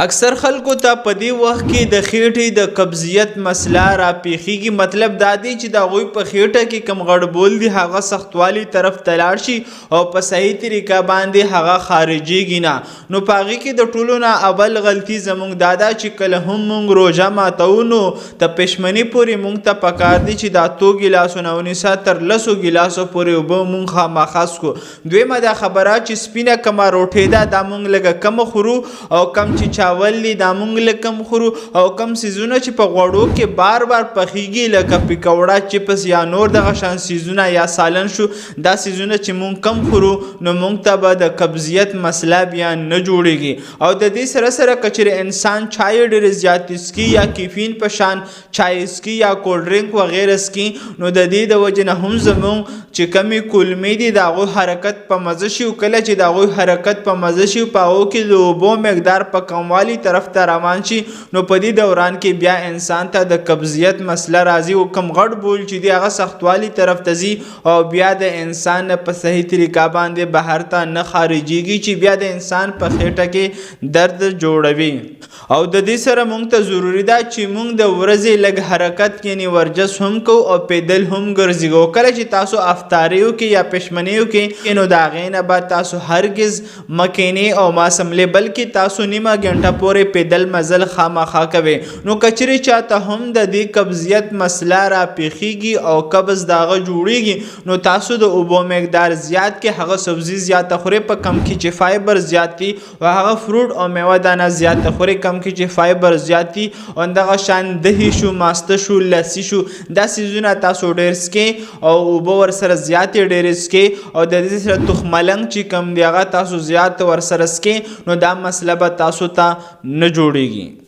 اکثر خلکو ته په دې وخت کې د خېټې د قبضیت مسله راپېښېږي. مطلب دا دی چې د هغوی په خېټه کې کم غړبول دي هغه سختوالي طرف ته لاړ شي او په صحیح طریقه باندې هغه خارجېږي نه. نو په هغې کې د ټولو نه اول غلطي زموږ دا ده چې کله هم موږ روژه ماتو نو د پښمني پورې موږ ته پکار دي چې دا 2 ګیلاسونه ونیسه تر 10 ګیلاسو پورې اوبه موږ خامخا څښو. دویمه دا خبره چې سپینه کمه روټۍ ده دا موږ لږه کمه خورو او کم چې چاول دی دا مونږ لږ کم خورو او کم څیزونه چې په غوړو کې بار بار پخیږي لکه پکوړه چپس یا نور دغه شان څیزونه یا سالن شو دا څیزونه چې مونږ کم خورو نو مونږ ته به د قبضیت مسله بیا نه جوړیږي. او د دې سره سره که چیرې انسان چای ډېرې زیاتې څکي یا کیفین په شان چای څکي یا کولډ ډرنک وغیره څکي نو د دې د وجې نه هم زموږ چې کمې کولمې دي د هغوی حرکت په مزه شي او کله چې د هغوی حرکت په مزه شي په هغو کې د اوبو مقدار په کموالي طرف ته روان شي نو په دې دوران کې بیا انسان ته د قبضیت مسله راځي او کم غټ بول چې دی هغه سختوالي طرف ته ځي او بیا د انسان په صحیح طریقه باندې بهر ته نه خارجېږي چې بیا د انسان په خېټه کې درد جوړوي. او د دې سره مونږ ته ضروري ده چې مونږ د ورځې لږ حرکت یعنی ورزش هم کوو او پیدل هم ګرځېږو. کله چې تاسو افطاري وکړئ یا پښمني وکړئ نو د هغې نه بعد تاسو هرګز مه کښېنئ او مه سملئ بلکې تاسو نیمه ګنټه پورې پیدل مزل خامخا کوي. نو که چیرې چاته هم د دې قبضیت مسله راپېښېږي او قبض د هغه جوړېږي نو تاسو د اوبو مقدار زیات کړئ هغه سبزي زیاته خورئ په کم کې چې فایبر زیات وي او هغه فروټ او میوه دانه زیاته خورئ کم کې چې فایبر زیات وي او دغه شان دهي شو ماسته شو لسی شو دا څیزونه تاسو ډېر څکئ او اوبه ورسره زیاتې ډېرې څکئ او د دې سره تخملنګ چې کم دی هغه تاسو زیات ورسره څکئ نو دا مسله به تاسو ته نه جوړیږي.